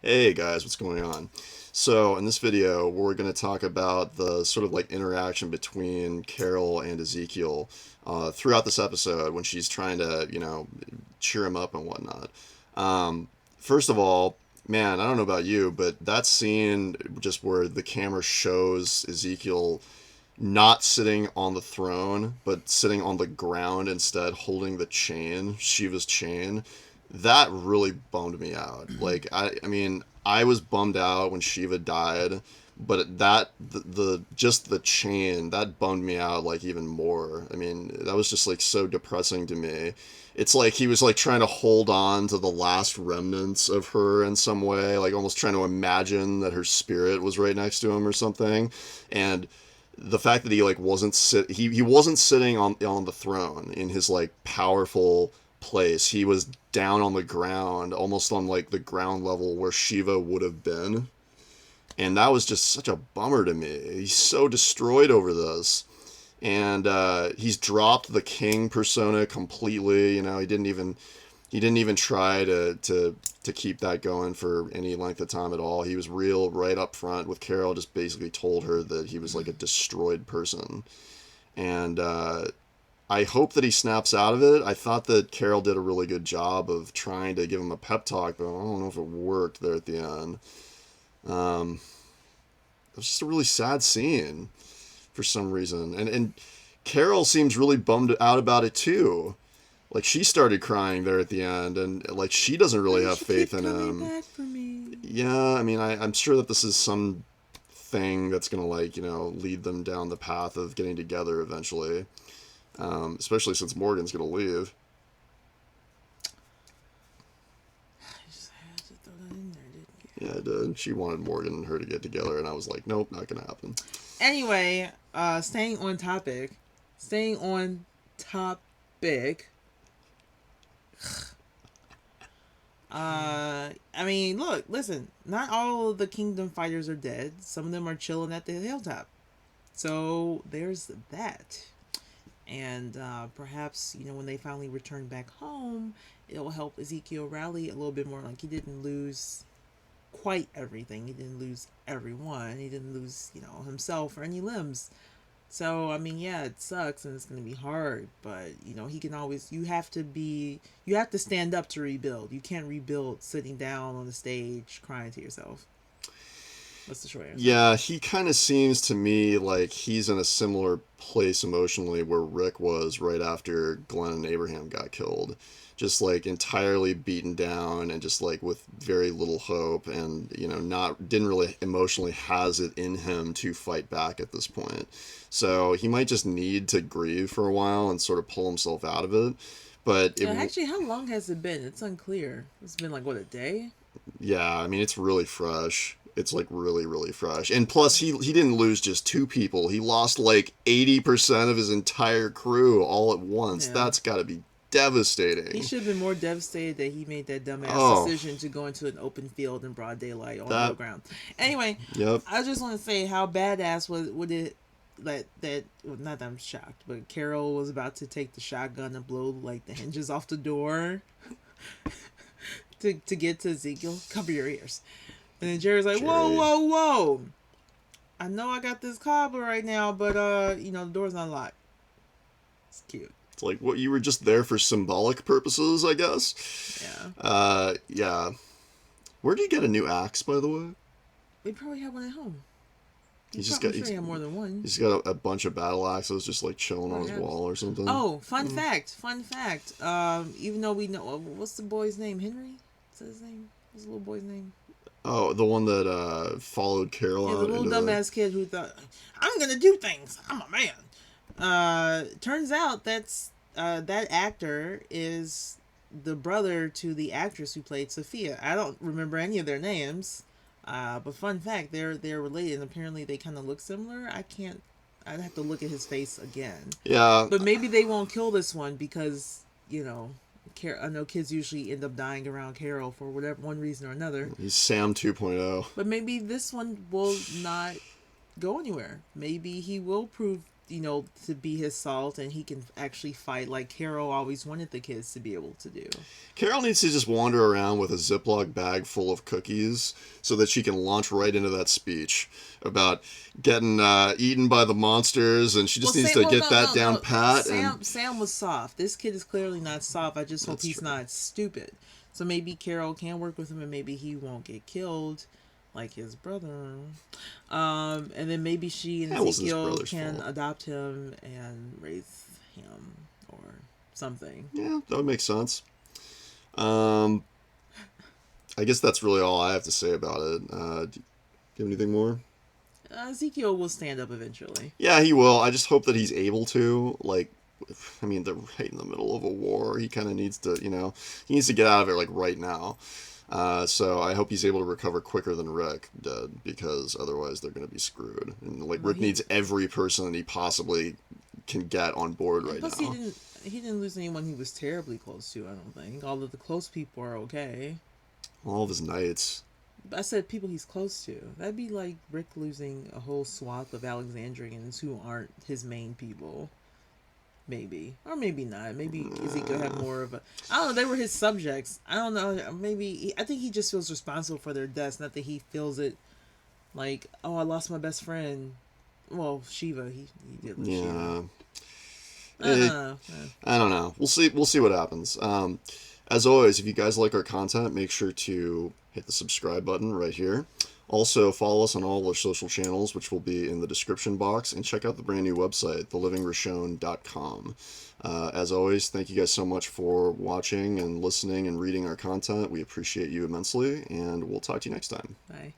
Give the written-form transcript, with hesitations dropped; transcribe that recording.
Hey guys, what's going on? So, in this video, we're going to talk about the sort of like interaction between Carol and Ezekiel throughout this episode when she's trying to, cheer him up and whatnot. First of all, man, I don't know about you, but that scene just where the camera shows Ezekiel not sitting on the throne, but sitting on the ground instead, holding the chain, Shiva's chain, that really bummed me out. Like, I mean, I was bummed out when Shiva died, but the just the chain that bummed me out like even more. I mean, that was just like so depressing to me. It's like he was like trying to hold on to the last remnants of her in some way, like almost trying to imagine that her spirit was right next to him or something. And the fact that he like he wasn't sitting on the throne in his like powerful place. He was down on the ground, almost on like the ground level where Shiva would have been. And that was just such a bummer to me. He's so destroyed over this. And he's dropped the king persona completely. He didn't even try to keep that going for any length of time at all. He was real right up front with Carol, just basically told her that he was like a destroyed person. And I hope that he snaps out of it. I thought that Carol did a really good job of trying to give him a pep talk, but I don't know if it worked there at the end. Um, it was just a really sad scene for some reason. And Carol seems really bummed out about it too. Like she started crying there at the end, and like she doesn't really Why have she faith keep in coming him. back for me? Yeah, I mean, I'm sure that this is some thing that's gonna like lead them down the path of getting together eventually. Especially since Morgan's gonna leave. I just had to throw that in there, didn't you? Yeah, I did. She wanted Morgan and her to get together, and I was like, nope, not gonna happen. Anyway, staying on topic. Staying on topic. I mean, look, listen. Not all of the kingdom fighters are dead. Some of them are chilling at the hilltop. So there's that. And perhaps when they finally return back home, it'll help Ezekiel rally a little bit more. Like he didn't lose quite everything. He didn't lose everyone. He didn't lose himself or any limbs. So I mean, yeah, it sucks and it's gonna be hard, but he can always. You have to stand up to rebuild. You can't rebuild sitting down on the stage crying to yourself. That's the short answer. Yeah, he kind of seems to me like he's in a similar place emotionally where Rick was right after Glenn and Abraham got killed. Just like entirely beaten down and just like with very little hope and not didn't really emotionally has it in him to fight back at this point. So he might just need to grieve for a while and sort of pull himself out of it. But Actually, how long has it been? It's unclear. It's been like what, a day? yeah, I mean it's really fresh. It's like really really fresh. And plus he didn't lose just two people. He lost like 80% of his entire crew all at once. Yeah. That's got to be He devastating. should have been more devastated that he made that dumbass Oh, decision to go into an open field in broad daylight on real that ground. Anyway, yep. I just want to say how badass was would it that well, not that I'm shocked, but Carol was about to take the shotgun and blow like the hinges off the door to get to Ezekiel. Cover your ears. And then Jerry's like, whoa, Jerry. whoa, whoa. I know I got this cobbler right now, but the door's unlocked. It's cute. It's like what you were just there for symbolic purposes, I guess. Yeah. Yeah. Where do you get a new axe, by the way? We probably have one at home. He's just I'm got sure he had more than one. he's got a bunch of battle axes just like chilling on his Perhaps. wall or something. Oh, fun fact. Fun fact. Even though we know what's the boy's name? Henry? Is that his name? What's the little boy's name? Oh, the one that followed Carol Yeah, the out little into the. dumbass kid who thought I'm gonna do things. I'm a man. Turns out that actor is the brother to the actress who played Sophia. I don't remember any of their names. But fun fact, they're related, and apparently they kind of look similar. I can't. I'd have to look at his face again. Yeah, But maybe they won't kill this one because I know kids usually end up dying around Carol for whatever one reason or another. he's Sam 2.0. But maybe this one will not go anywhere. Maybe he will prove to be his salt, and he can actually fight like Carol always wanted the kids to be able to do. Carol needs to just wander around with a Ziploc bag full of cookies so that she can launch right into that speech about getting eaten by the monsters, and she just needs to get that down pat. Sam was soft. This kid is clearly not soft. I just hope he's not stupid. So maybe Carol can work with him, and maybe he won't get killed like his brother. And then maybe she and Ezekiel can adopt him and raise him or something. Yeah, that would make sense. I guess that's really all I have to say about it. Do you have anything more? Ezekiel will stand up eventually. Yeah, he will. I just hope that he's able to. Like, I mean, they're right in the middle of a war. He kind of needs to, he needs to get out of it, like, right now. So I hope he's able to recover quicker than Rick did, because otherwise they're going to be screwed. And, like, Rick needs every person that he possibly can get on board right now. He didn't lose anyone he was terribly close to, I don't think. All of the close people are okay. All of his knights. I said people he's close to. That'd be like Rick losing a whole swath of Alexandrians who aren't his main people. Maybe. Or maybe not. Maybe Ezekiel have more of a... I don't know. They were his subjects. I don't know. Maybe... I think he just feels responsible for their deaths. Not that he feels it like, oh, I lost my best friend. Well, Shiva. He did lose Shiva. I don't know. We'll see what happens. As always, if you guys like our content, make sure to hit the subscribe button right here. Also, follow us on all our social channels, which will be in the description box, and check out the brand new website, thelivingrishon.com. As always, thank you guys so much for watching and listening and reading our content. We appreciate you immensely, and we'll talk to you next time. Bye.